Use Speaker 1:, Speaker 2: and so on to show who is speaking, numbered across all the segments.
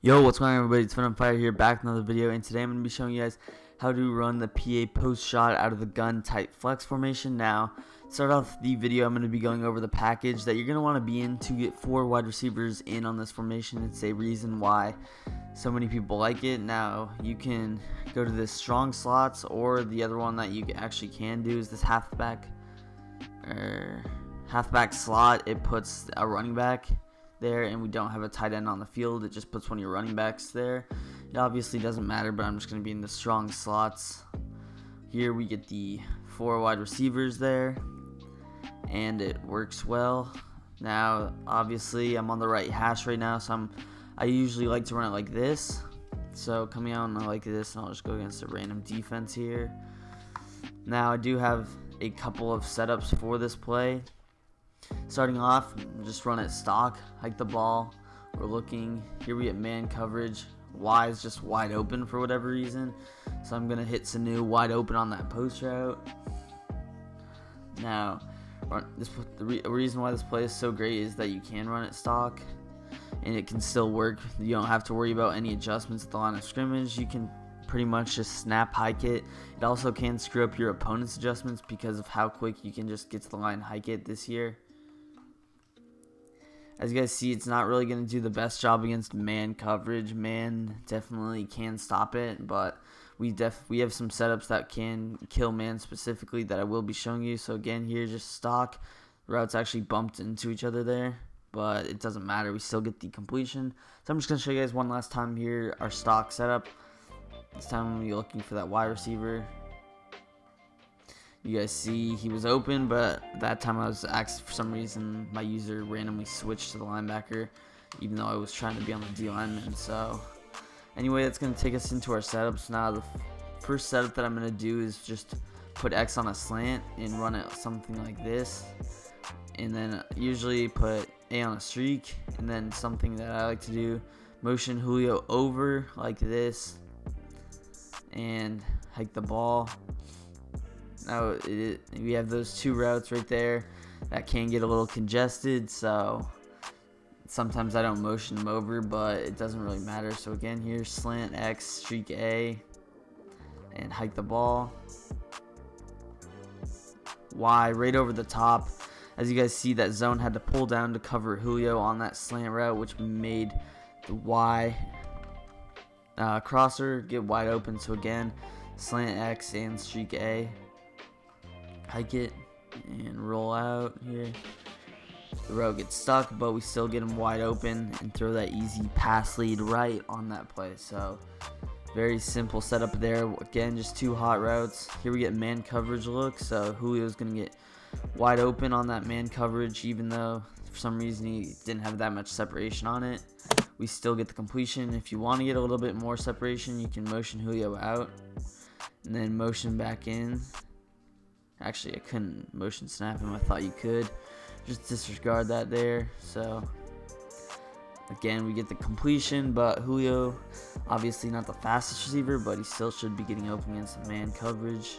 Speaker 1: Yo, what's going on, everybody? It's Fire here, back with another video, and today I'm going to be showing you guys how to run the PA post shot out of the gun tight flex formation. Now, to start off the video, I'm going to be going over the package that you're going to want to be in to get 4 wide receivers in on this formation. It's a reason why so many people like it. Now, you can go to this strong slots, or the other one that you actually can do is this halfback slot. It puts a running back there, and we don't have a tight end on the field. It just puts one of your running backs there. It obviously doesn't matter, but I'm just going to be in the strong slots. Here we get the 4 wide receivers there, and it works well. Now, obviously, I'm on the right hash right now, so I usually like to run it like this. So coming out like this, and I'll just go against a random defense here. Now, I do have a couple of setups for this play. Starting off, just run it stock, hike the ball. We're looking, here we get man coverage. Y is just wide open for whatever reason. So I'm going to hit Sanu wide open on that post route. Now, the reason why this play is so great is that you can run it stock, and it can still work. You don't have to worry about any adjustments at the line of scrimmage. You can pretty much just snap hike it. It also can screw up your opponent's adjustments because of how quick you can just get to the line hike it this year. As you guys see, it's not really going to do the best job against man coverage. Man definitely can stop it, but we have some setups that can kill man specifically that I will be showing you. So again, here just stock. The routes actually bumped into each other there, but it doesn't matter. We still get the completion. So I'm just going to show you guys one last time here our stock setup. This time I'm going to be looking for that wide receiver. You guys see he was open, but that time I was actually, for some reason, my user randomly switched to the linebacker, even though I was trying to be on the D lineman. So anyway, that's going to take us into our setups. Now, the first setup that I'm going to do is just put X on a slant and run it something like this. And then usually put A on a streak. And then something that I like to do, motion Julio over like this and hike the ball. Now we have those 2 routes right there that can get a little congested, so sometimes I don't motion them over, but it doesn't really matter. So again, here slant X, streak A, and hike the ball. Y right over the top. As you guys see, that zone had to pull down to cover Julio on that slant route, which made the Y crosser get wide open. So again, slant X and streak A. Hike it and roll out here. The route gets stuck, but we still get him wide open and throw that easy pass lead right on that play. So very simple setup there. Again, just 2 hot routes. Here we get man coverage look. So Julio's going to get wide open on that man coverage, even though for some reason he didn't have that much separation on it. We still get the completion. If you want to get a little bit more separation, you can motion Julio out and then motion back in. Actually, I couldn't motion snap him. I thought you could. Just disregard that there. So again, we get the completion, but Julio, obviously not the fastest receiver, but he still should be getting open against the man coverage.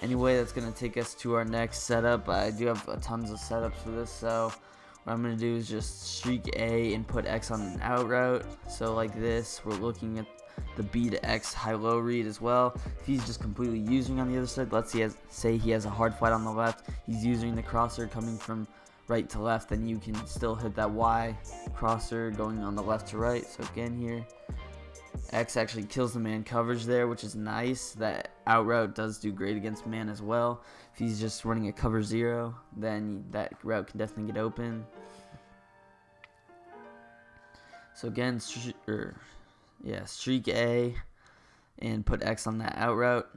Speaker 1: Anyway, that's going to take us to our next setup. I do have tons of setups for this, so what I'm going to do is just streak A and put X on an out route. So like this, we're looking at the B to X high-low read as well. If he's just completely using on the other side, let's say he has a hard flat on the left, he's using the crosser coming from right to left, then you can still hit that Y crosser going on the left to right. So again here, X actually kills the man coverage there, which is nice. That out route does do great against man as well. If he's just running a cover 0, then that route can definitely get open. So again, streak A and put X on that out route.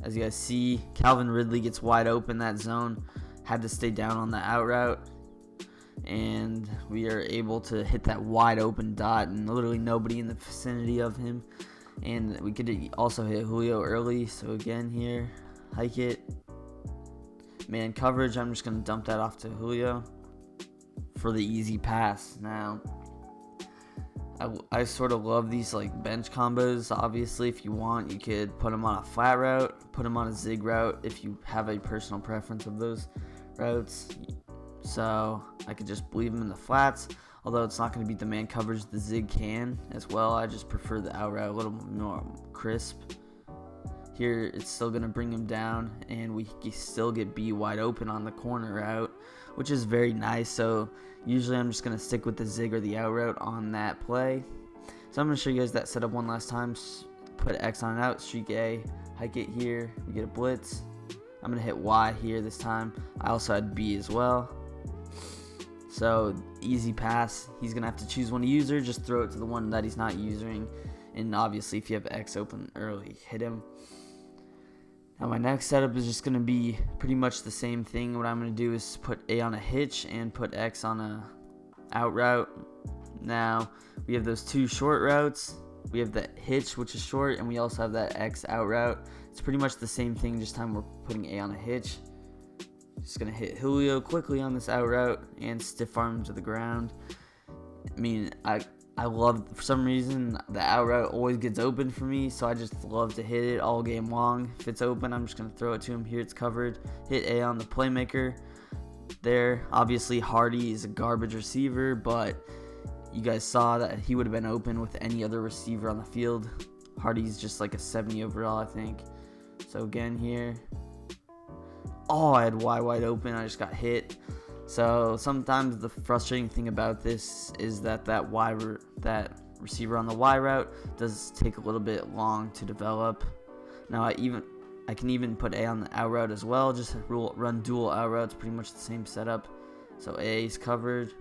Speaker 1: As you guys see, Calvin Ridley gets wide open. That zone had to stay down on the out route, and we are able to hit that wide open dot and literally nobody in the vicinity of him. And we could also hit Julio early. So again here, hike it, man coverage. I'm just going to dump that off to Julio for the easy pass. Now, I sort of love these like bench combos. Obviously, if you want, you could put them on a flat route, put them on a zig route if you have a personal preference of those routes. so I could just leave him in the flats. Although it's not going to beat the man coverage, the zig can as well. I just prefer the out route, a little more crisp. Here it's still going to bring him down, and we still get B wide open on the corner route, which is very nice. So usually I'm just going to stick with the zig or the out route on that play. So I'm going to show you guys that setup one last time. Put X on and out, streak A, hike it here, we get a blitz. I'm going to hit Y here this time. I also had B as well. So easy pass. He's going to have to choose one to user. Just throw it to the one that he's not using. And obviously if you have X open early, hit him. Now my next setup is just going to be pretty much the same thing. What I'm going to do is put A on a hitch and put X on a out route. Now we have those two short routes. We have the hitch, which is short, and we also have that X out route. It's pretty much the same thing. This time we're putting A on a hitch. Just going to hit Julio quickly on this out route and stiff arm to the ground. I mean, I love, for some reason, the out route always gets open for me, so I just love to hit it all game long. If it's open, I'm just going to throw it to him. Here it's covered. Hit A on the playmaker there. Obviously, Hardy is a garbage receiver, but you guys saw that he would have been open with any other receiver on the field. Hardy's just like a 70 overall, I think. So again here. Oh, I had Y wide open. I just got hit. So sometimes the frustrating thing about this is that that receiver on the Y route does take a little bit long to develop. Now I can even put A on the out route as well. Just run dual out routes, pretty much the same setup. So A is covered.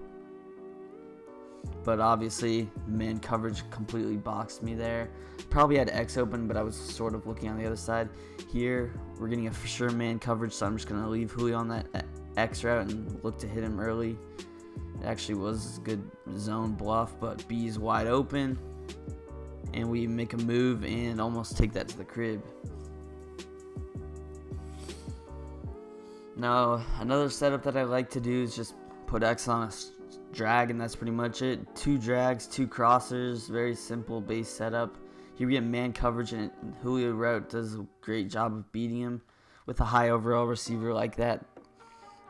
Speaker 1: But obviously, man coverage completely boxed me there. Probably had X open, but I was sort of looking on the other side. Here, we're getting a for sure man coverage, so I'm just going to leave Julio on that X route and look to hit him early. It actually was a good zone bluff, but B is wide open. And we make a move and almost take that to the crib. Now, another setup that I like to do is just put X on a drag, and that's pretty much it. 2 drags, 2 crossers, very simple base setup. Here we get man coverage, and Julio route does a great job of beating him with a high overall receiver like that.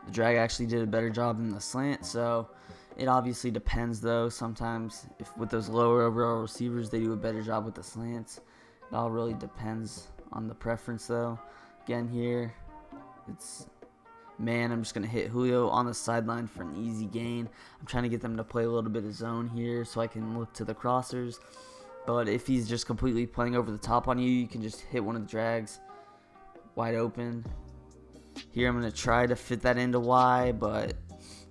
Speaker 1: The drag actually did a better job than the slant, so it obviously depends though. Sometimes if with those lower overall receivers they do a better job with the slants. It all really depends on the preference though. Again here, it's man, I'm just going to hit Julio on the sideline for an easy gain. I'm trying to get them to play a little bit of zone here so I can look to the crossers. But if he's just completely playing over the top on you, you can just hit one of the drags wide open. Here I'm going to try to fit that into Y, but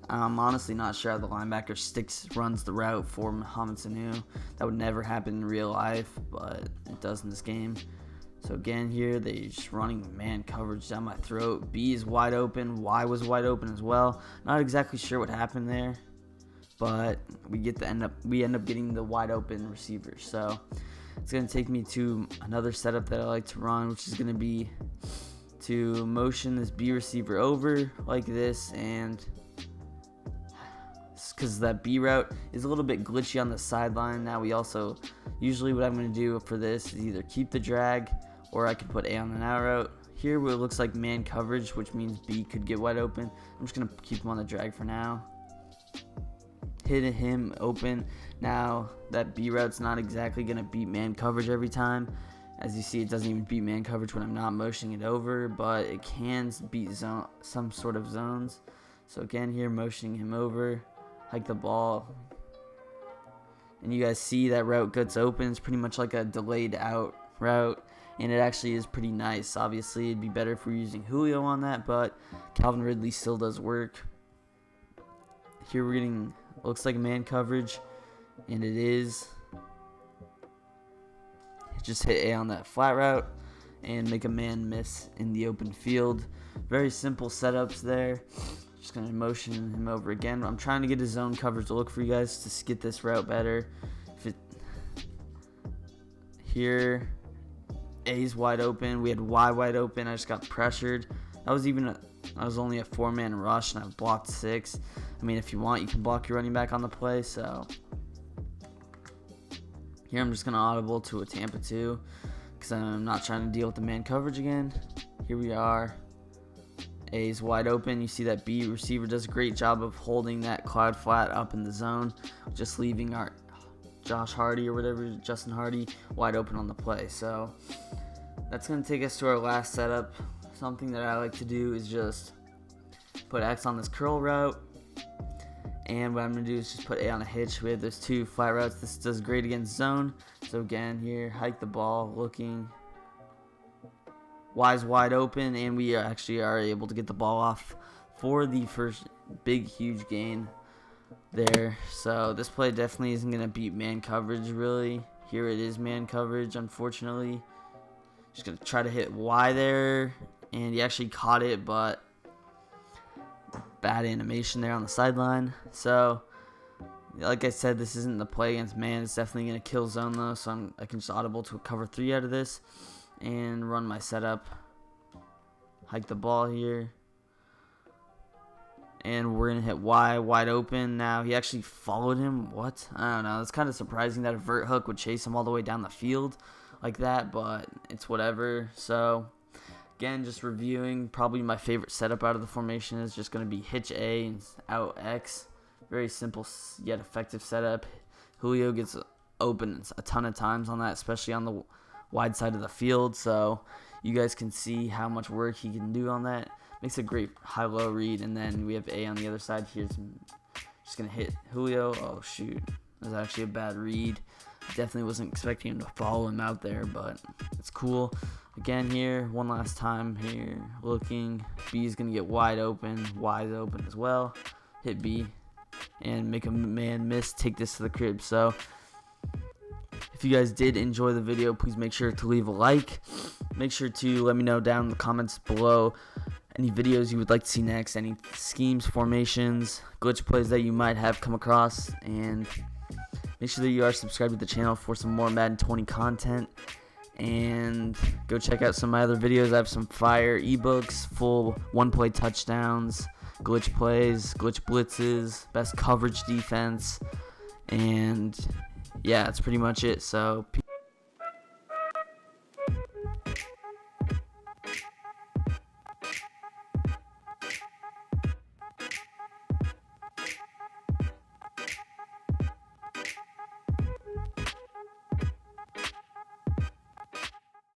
Speaker 1: I'm honestly not sure how the linebacker runs the route for Mohamed Sanu. That would never happen in real life, but it does in this game. So again here, they're just running man coverage down my throat. B is wide open. Y was wide open as well. Not exactly sure what happened there, but we end up getting the wide open receiver. So it's going to take me to another setup that I like to run, which is going to be to motion this B receiver over like this, and because that B route is a little bit glitchy on the sideline. Now we also, usually what I'm going to do for this is either keep the drag or I could put A on an out route. Here where it looks like man coverage, which means B could get wide open, I'm just going to keep him on the drag for now. Hit him open. Now that B route's not exactly going to beat man coverage every time. As you see, it doesn't even beat man coverage when I'm not motioning it over, but it can beat some sort of zones. So again here, motioning him over, hike the ball, and you guys see that route gets open. It's pretty much like a delayed out route, and it actually is pretty nice. Obviously it'd be better if we're using Julio on that, but Calvin Ridley still does work. Here we're getting, looks like man coverage, and it is. Just hit A on that flat route and make a man miss in the open field. Very simple setups there. Just going to motion him over again. I'm trying to get his zone coverage to look for you guys to get this route better. Here, A's wide open. We had Y wide open. I just got pressured. That was only a 4-man rush, and I blocked 6. I mean, if you want, you can block your running back on the play. So here I'm just going to audible to a Tampa 2 because I'm not trying to deal with the man coverage again. Here we are. A is wide open. You see that B receiver does a great job of holding that cloud flat up in the zone, just leaving our Josh Hardy or whatever, Justin Hardy, wide open on the play. So that's going to take us to our last setup. Something that I like to do is just put X on this curl route, and what I'm going to do is just put A on a hitch. We have those two flat routes. This does great against zone. So again here, hike the ball, looking, Y's wide open, and we actually are able to get the ball off for the first big huge gain there. So this play definitely isn't going to beat man coverage really. Here it is man coverage, unfortunately. Just going to try to hit Y there, and he actually caught it, but bad animation there on the sideline. So like I said, this isn't the play against man. It's definitely going to kill zone though, so I can just audible to a cover 3 out of this and run my setup. Hike the ball here, and we're going to hit Y wide open. Now he actually followed him. What? I don't know. It's kind of surprising that a vert hook would chase him all the way down the field like that, but it's whatever. So again, just reviewing, probably my favorite setup out of the formation is just going to be hitch A and out X. Very simple yet effective setup. Julio gets open a ton of times on that, especially on the wide side of the field. So you guys can see how much work he can do on that. Makes a great high-low read, and then we have A on the other side. Here's just going to hit Julio. Oh, shoot. That was actually a bad read. Definitely wasn't expecting him to follow him out there, but it's cool. Again here, one last time here, looking. B is going to get wide open. Y is open as well. Hit B and make a man miss. Take this to the crib. So if you guys did enjoy the video, please make sure to leave a like. Make sure to let me know down in the comments below any videos you would like to see next, any schemes, formations, glitch plays that you might have come across, and make sure that you are subscribed to the channel for some more Madden 20 content. And go check out some of my other videos. I have some fire ebooks, full one-play touchdowns, glitch plays, glitch blitzes, best coverage defense, and yeah, that's pretty much it. So